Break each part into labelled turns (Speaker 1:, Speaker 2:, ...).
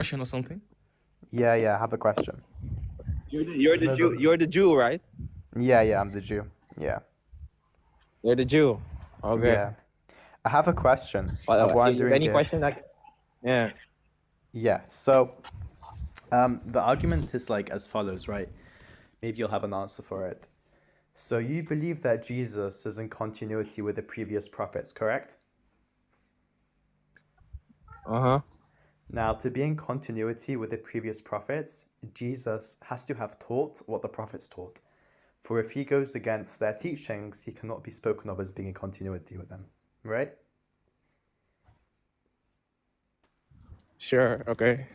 Speaker 1: question or something?
Speaker 2: Yeah, I have a question.
Speaker 3: You're the Jew, right?
Speaker 2: Yeah, I'm the Jew. Yeah.
Speaker 3: You're the Jew. Okay.
Speaker 2: Yeah. I have a question.
Speaker 3: Well,
Speaker 2: I'm wondering
Speaker 3: any
Speaker 2: if,
Speaker 3: question? Yeah.
Speaker 2: yeah, so the argument is like as follows, right? Maybe you'll have an answer for it. So you believe that Jesus is in continuity with the previous prophets, correct?
Speaker 3: Uh-huh.
Speaker 2: Now, to be in continuity with the previous prophets, Jesus has to have taught what the prophets taught. For if he goes against their teachings, he cannot be spoken of as being in continuity with them, right?
Speaker 3: Sure. Okay.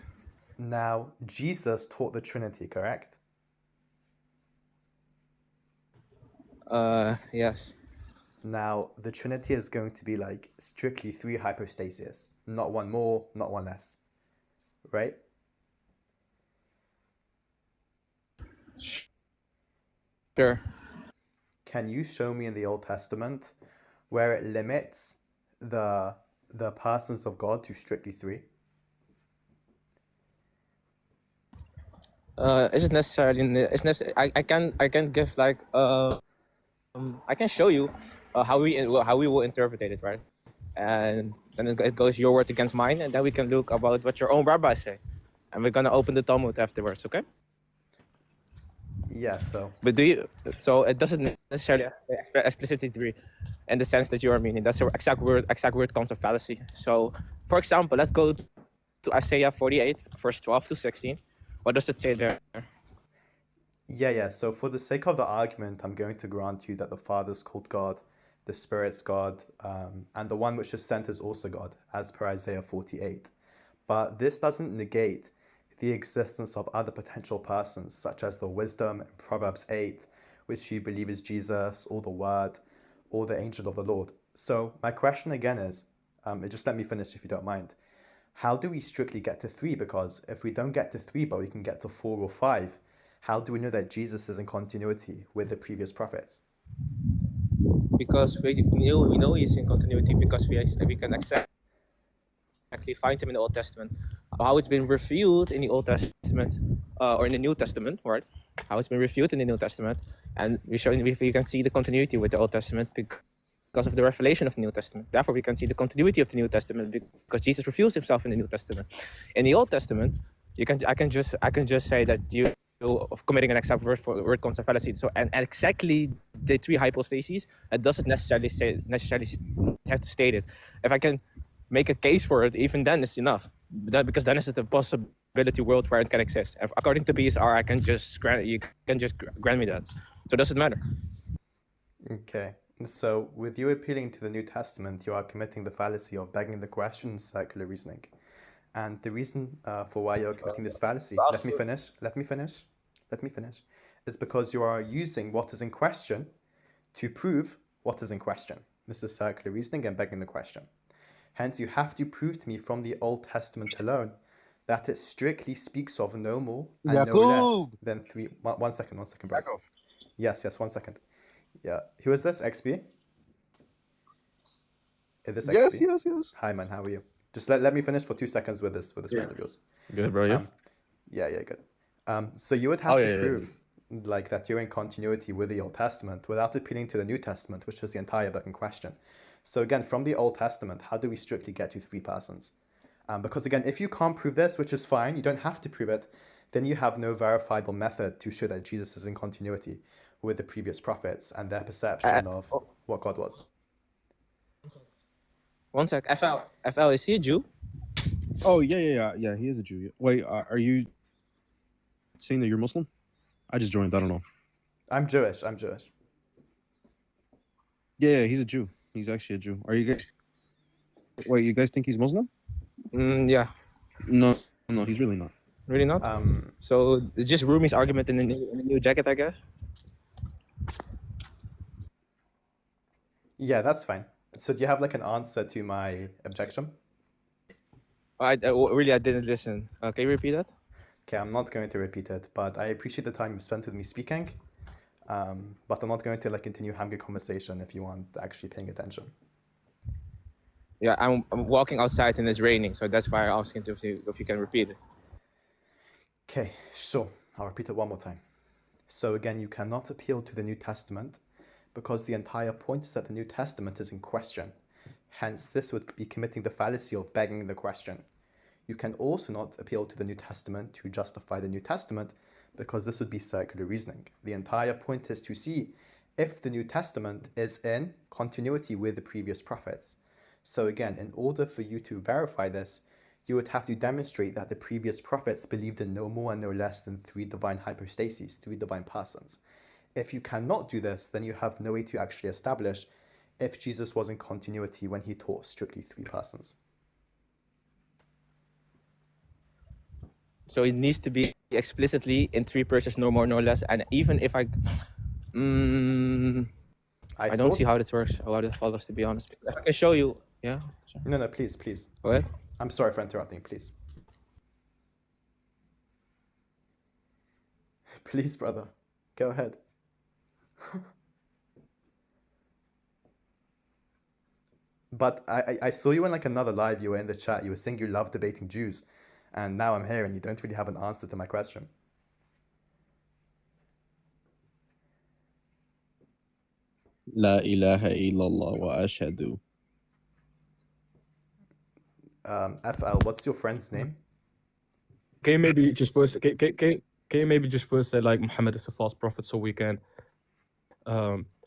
Speaker 2: Now, Jesus taught the Trinity, correct?
Speaker 3: Yes.
Speaker 2: Now, the Trinity is going to be like strictly three hypostases, not one more, not one less, right?
Speaker 3: Sure.
Speaker 2: Can you show me in the Old Testament where it limits the persons of God to strictly three?
Speaker 3: Is it necessarily? I can give like I can show you how we will interpret it, right? And then it goes your word against mine, and then we can look about what your own rabbis say, and we're gonna open the Talmud afterwards, okay?
Speaker 2: Yeah, so
Speaker 3: But do you? So it doesn't necessarily say explicitly three, in the sense that you are meaning. That's the exact word concept fallacy. So, for example, let's go to Isaiah 48, verse 12 to 16. What does it say there?
Speaker 2: yeah. So for the sake of the argument, I'm going to grant you that the Father is called God, the Spirit's God, and the one which is sent is also God, as per Isaiah 48. But this doesn't negate the existence of other potential persons, such as the wisdom in Proverbs 8, which you believe is Jesus, or the Word, or the angel of the Lord. So my question again is, just let me finish if you don't mind. How do we strictly get to three? Because if we don't get to three, but we can get to four or five, how do we know that Jesus is in continuity with the previous prophets?
Speaker 3: Because we know he's in continuity because we can exactly find him in the Old Testament. How it's been revealed in the Old Testament or in the New Testament, right? How it's been revealed in the New Testament, and we can see the continuity with the Old Testament because of the revelation of the New Testament. Therefore, we can see the continuity of the New Testament because Jesus reveals himself in the New Testament. In the Old Testament, I can just say that you of committing an exact word concept fallacy. So and exactly the three hypostases, it doesn't necessarily have to state it. If I can make a case for it, even then it's enough. Because then it's a possibility world where it can exist. According to BSR, you can just grant me that. So it doesn't matter.
Speaker 2: Okay. So with you appealing to the New Testament, you are committing the fallacy of begging the question, circular reasoning. And the reason for why you're committing this fallacy, let me finish, is because you are using what is in question to prove what is in question. This is circular reasoning and begging the question. Hence, you have to prove to me from the Old Testament alone that it strictly speaks of no more and no less than three. One second, bro.
Speaker 4: Yaakov.
Speaker 2: Yes, 1 second. Yeah. Who is this? XP? Is this
Speaker 4: Yes,
Speaker 2: XP?
Speaker 4: yes.
Speaker 2: Hi, man. How are you? Just let me finish for 2 seconds with this friend of yours.
Speaker 1: Good, bro. Yeah.
Speaker 2: Yeah, good. So you would have to
Speaker 1: yeah.
Speaker 2: prove like that you're in continuity with the Old Testament without appealing to the New Testament, which is the entire book in question. So again, from the Old Testament, how do we strictly get to three persons? Because again, if you can't prove this, which is fine, you don't have to prove it, then you have no verifiable method to show that Jesus is in continuity with the previous prophets and their perception of what God was.
Speaker 3: 1 sec. FL, is he a Jew?
Speaker 4: Oh, yeah. He is a Jew. Wait, are you saying that you're Muslim? I just joined. I don't know.
Speaker 2: I'm Jewish.
Speaker 4: Yeah, he's a Jew. He's actually a Jew. Are you guys? Wait, you guys think he's Muslim?
Speaker 3: Yeah.
Speaker 4: No, he's really not.
Speaker 3: Really not? So it's just Rumi's argument in the new jacket, I guess?
Speaker 2: Yeah, that's fine. So do you have like an answer to my objection?
Speaker 3: I didn't listen. Can you repeat that?
Speaker 2: Okay, I'm not going to repeat it, but I appreciate the time you spent with me speaking. But I'm not going to like continue having a conversation if you want actually paying attention.
Speaker 3: Yeah, I'm walking outside and it's raining, so that's why I'm asking if you can repeat it.
Speaker 2: Okay, sure. I'll repeat it one more time. So again, you cannot appeal to the New Testament because the entire point is that the New Testament is in question. Hence, this would be committing the fallacy of begging the question. You can also not appeal to the New Testament to justify the New Testament because this would be circular reasoning. The entire point is to see if the New Testament is in continuity with the previous prophets. So again, in order for you to verify this, you would have to demonstrate that the previous prophets believed in no more and no less than 3 divine hypostases, 3 divine persons. If you cannot do this, then you have no way to actually establish if Jesus was in continuity when he taught strictly 3 persons.
Speaker 3: So it needs to be explicitly in 3 persons, no more, no less. And even if I don't see how this works, how this follows, to be honest. I can show you. Yeah. Sure.
Speaker 2: No, please.
Speaker 3: Go ahead.
Speaker 2: I'm sorry for interrupting, please. Please, brother. Go ahead. But I saw you in like another live, you were in the chat, you were saying you love debating Jews. And now I'm here and you don't really have an answer to my question.
Speaker 4: La ilaha illallah wa ashhadu.
Speaker 2: FL, what's your friend's name?
Speaker 1: Can you maybe just first say like Muhammad is a false prophet so we can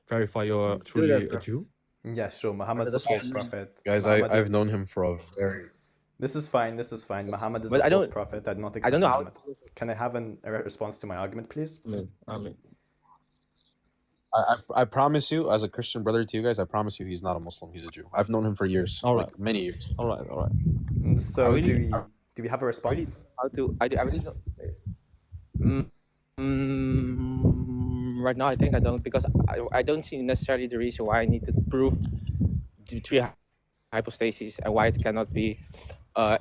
Speaker 1: verify you're truly a Jew?
Speaker 2: Yeah, sure. Muhammad's a false prophet.
Speaker 5: Guys, I've known him for a very...
Speaker 2: This is fine. Muhammad is a false prophet. I do not accept Muhammad. Can I have a response to my argument, please?
Speaker 1: Amen.
Speaker 5: I promise you, as a Christian brother to you guys, I promise you he's not a Muslim, he's a Jew. I've known him for years.
Speaker 1: All right.
Speaker 5: Like, many years.
Speaker 1: All right.
Speaker 2: So do we have a response?
Speaker 3: I really don't. Right now, I think I don't, because I don't see necessarily the reason why I need to prove the 3 hypostases and why it cannot be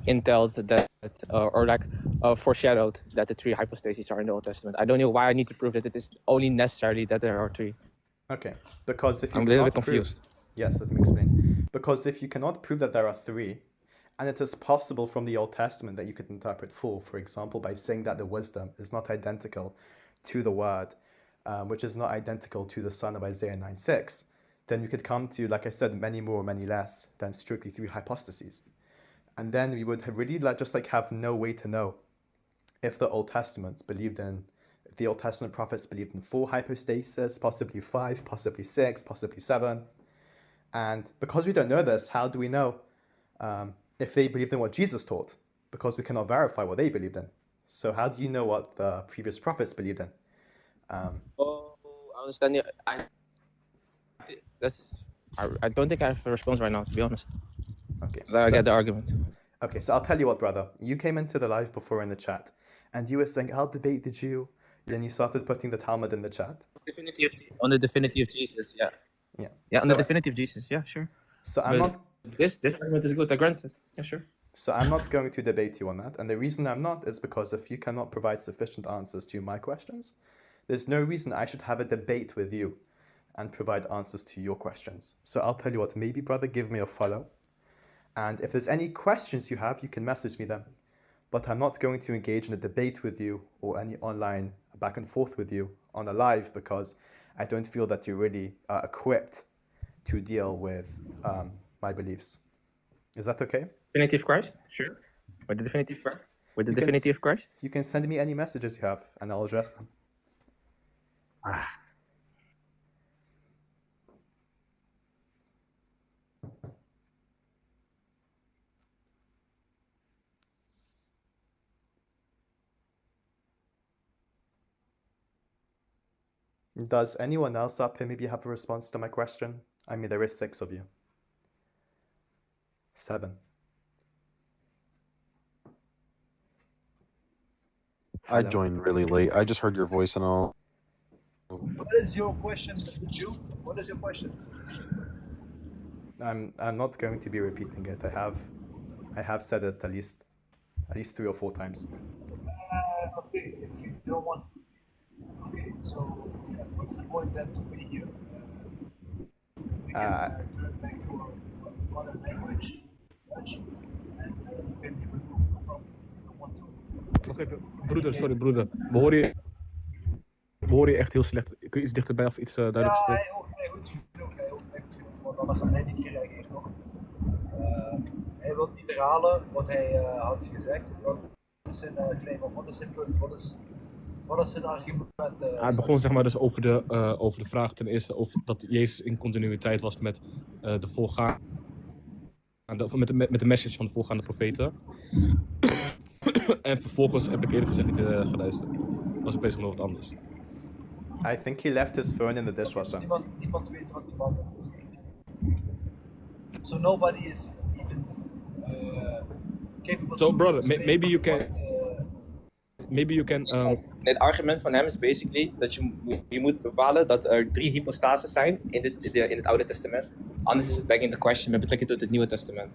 Speaker 3: entailed that foreshadowed that the 3 hypostases are in the Old Testament. I don't know why I need to prove that it is only necessarily that there are 3.
Speaker 2: Okay, because if you
Speaker 3: I'm a little bit confused.
Speaker 2: Yes, let me explain. Because if you cannot prove that there are 3, and it is possible from the Old Testament that you could interpret 4, for example, by saying that the wisdom is not identical to the word, which is not identical to the son of Isaiah 9:6, then you could come to, like I said, many more, many less than strictly 3 hypostases. And then we would really have no way to know if the Old Testament the Old Testament prophets believed in 4 hypostases, possibly 5, possibly 6, possibly 7. And because we don't know this, how do we know if they believed in what Jesus taught? Because we cannot verify what they believed in. So how do you know what the previous prophets believed in?
Speaker 3: I understand. I don't think I have a response right now, to be honest.
Speaker 2: Okay.
Speaker 3: I get the argument.
Speaker 2: Okay, so I'll tell you what, brother. You came into the live before in the chat, and you were saying, I'll debate the Jew. Then you started putting the Talmud in the chat.
Speaker 3: On the divinity of Jesus, yeah. Yeah, on the divinity of Jesus, yeah, sure.
Speaker 2: So I'm not...
Speaker 3: This argument is good, I grant it. Yeah, sure.
Speaker 2: So I'm not going to debate you on that. And the reason I'm not is because if you cannot provide sufficient answers to my questions, there's no reason I should have a debate with you and provide answers to your questions. So I'll tell you what, maybe, brother, give me a follow. And if there's any questions you have, you can message me them. But I'm not going to engage in a debate with you or any online back and forth with you on a live because I don't feel that you're really equipped to deal with my beliefs. Is that okay?
Speaker 3: Divinity of Christ? Sure. With the divinity of Christ? With the divinity of Christ?
Speaker 2: You can send me any messages you have and I'll address them. Does anyone else up here maybe have a response to my question? I mean, there is 6 of you. 7.
Speaker 5: I joined really late. I just heard your voice and all.
Speaker 6: What is your question, Jew? What is your question?
Speaker 2: I'm not going to be repeating it. I have said it at least 3 or 4 times.
Speaker 6: Okay, if you don't want. Okay, so what's the point then to be here? We can turn back to our mother language. And you can even move, no problem if you don't want to.
Speaker 1: Nog even, broeder, sorry broeder. We horen je echt heel slecht. Kun je iets dichterbij of iets duidelijk
Speaker 6: Ja,
Speaker 1: spreken?
Speaker 6: hij hoort genoeg, want anders had hij niet gereageerd nog. Hij wil niet herhalen wat hij had gezegd. Wat is zijn claim of wat is zijn punt? Wat is zijn argument?
Speaker 1: Hij begon zeg maar dus over de vraag ten eerste of dat Jezus in continuïteit was met de voorgaande, met de message van de voorgaande profeten. En vervolgens heb ik eerlijk gezegd niet geluisterd. Was ik bezig met wat anders.
Speaker 2: I think he left his phone in the dishwasher.
Speaker 6: Niemand weet wat die man heeft. So nobody is even capable.
Speaker 1: So
Speaker 6: to
Speaker 1: brother,
Speaker 6: explain
Speaker 1: maybe you can.
Speaker 6: what,
Speaker 1: Maybe you can.
Speaker 3: Het argument van hem is basically dat je moet bepalen dat er 3 hypostases zijn in het Oude Testament. Anders is het back in the question met betrekking tot het Nieuwe Testament.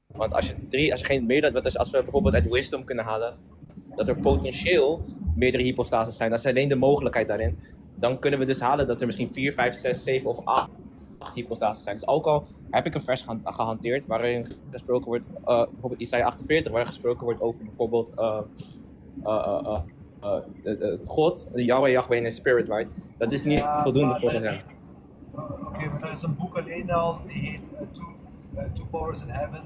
Speaker 3: Want als je geen meerdere, als we bijvoorbeeld uit wisdom kunnen halen dat er potentieel meerdere hypostases zijn, dat is alleen de mogelijkheid daarin, dan kunnen we dus halen dat er misschien 4, 5, 6, 7 of 8 hypostases zijn. Dus ook al heb ik een vers gehanteerd waarin gesproken wordt, bijvoorbeeld Isaiah 48, waarin gesproken wordt over bijvoorbeeld God, Yahweh in his spirit, right? Dat is niet voldoende voor hem.
Speaker 6: Oké, maar er is een boek alleen al die heet Two Powers in Heaven.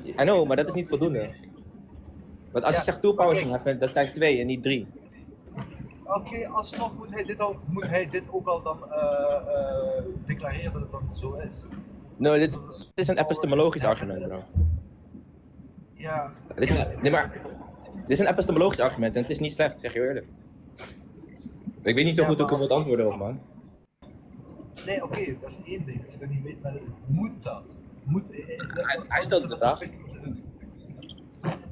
Speaker 3: I know, maar dat is niet voldoende. Want als je zegt two powers in heaven, dat zijn 2 en niet 3.
Speaker 6: Oké, alsnog moet hij dit ook al dan declareren dat het dan zo is.
Speaker 3: No, dit is een epistemologisch argument, bro.
Speaker 6: Ja.
Speaker 3: Dit is een epistemologisch argument en het is niet slecht, zeg je eerlijk. Ik weet niet zo goed hoe ik hem moet antwoorden op, man.
Speaker 6: Nee, oké, dat is één ding, dat je dat niet weet, maar moet dat?
Speaker 3: Hij stelt de vraag.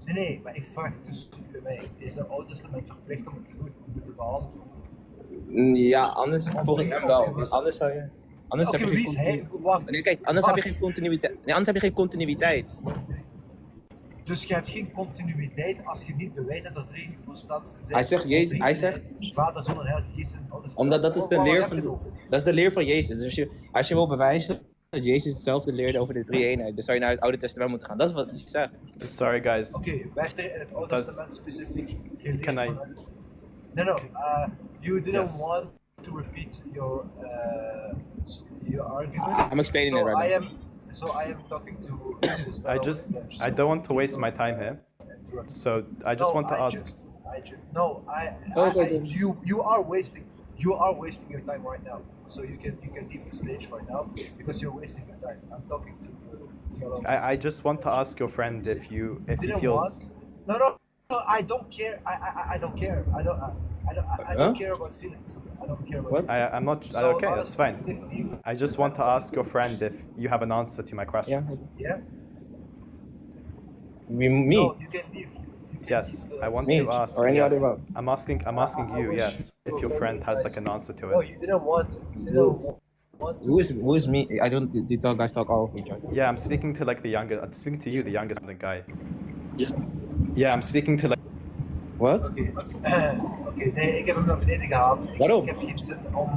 Speaker 6: Nee, maar ik vraag dus bij mij, is de Oude Testament verplicht om het te doen, om het te behandelen?
Speaker 3: Ja, anders volgens hem wel. Want anders zou je... Anders heb je geen continuïteit. Nee, kijk, anders heb je geen continuïteit. Nee, anders heb je geen continuïteit.
Speaker 6: Dus je hebt geen continuïteit als je niet bewijst dat er 3 hypostasen zijn.
Speaker 3: Hij zegt...
Speaker 6: Vader, Zoon en Heilige Geest in het Oude Testament.
Speaker 3: Omdat dat is de leer van... Dat is de leer van Jezus. Dus als je wil bewijzen dat Jezus hetzelfde leerde over de 3-eenheid, dan zou je naar het Oude Testament moeten gaan. Dat is wat hij zegt.
Speaker 2: Sorry guys.
Speaker 6: Oké, werd er in het Oude Testament specifiek geleerd
Speaker 2: Can I...
Speaker 6: No, you didn't
Speaker 2: Yes.
Speaker 6: want to repeat your argument.
Speaker 3: I'm explaining it right now.
Speaker 6: So I am talking to this fellow
Speaker 2: I don't want to waste my time here. So I just want to ask.
Speaker 6: You are wasting your time right now. So you can leave the stage right now because you're wasting your time. I'm talking to the fellow.
Speaker 2: I just want to ask your friend if he
Speaker 6: Didn't
Speaker 2: feels.
Speaker 6: want? No, I don't care. I don't care. I don't care about feelings. I don't care about
Speaker 3: What?
Speaker 6: feelings.
Speaker 2: I'm not.
Speaker 6: So,
Speaker 2: Okay, that's
Speaker 6: honestly,
Speaker 2: fine.
Speaker 6: you can leave.
Speaker 2: I just want to ask your friend if you have an answer to my question.
Speaker 3: Yeah.
Speaker 6: Yeah?
Speaker 3: Me?
Speaker 6: No, you can leave. You can
Speaker 2: Yes,
Speaker 6: leave the-
Speaker 2: I want
Speaker 3: Me?
Speaker 2: to ask.
Speaker 3: Or any
Speaker 2: yes.
Speaker 3: other one?
Speaker 2: I'm asking
Speaker 6: I
Speaker 2: you.
Speaker 6: wish
Speaker 2: Yes, if your friend has like an answer to
Speaker 6: No,
Speaker 2: it.
Speaker 6: you didn't want. You didn't want to.
Speaker 3: Who is me? I don't. These guys talk all over each other.
Speaker 2: Yeah, I'm speaking to like the younger. I'm speaking to you, the youngest guy. Yeah, I'm speaking to like.
Speaker 3: What?
Speaker 6: Oké, nee, ik heb hem naar beneden gehaald.
Speaker 3: Waarom?
Speaker 6: Ik heb geen zin om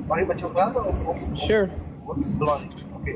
Speaker 6: mag ik met jou praten of
Speaker 3: Sure.
Speaker 6: wat is belangrijk? Oké.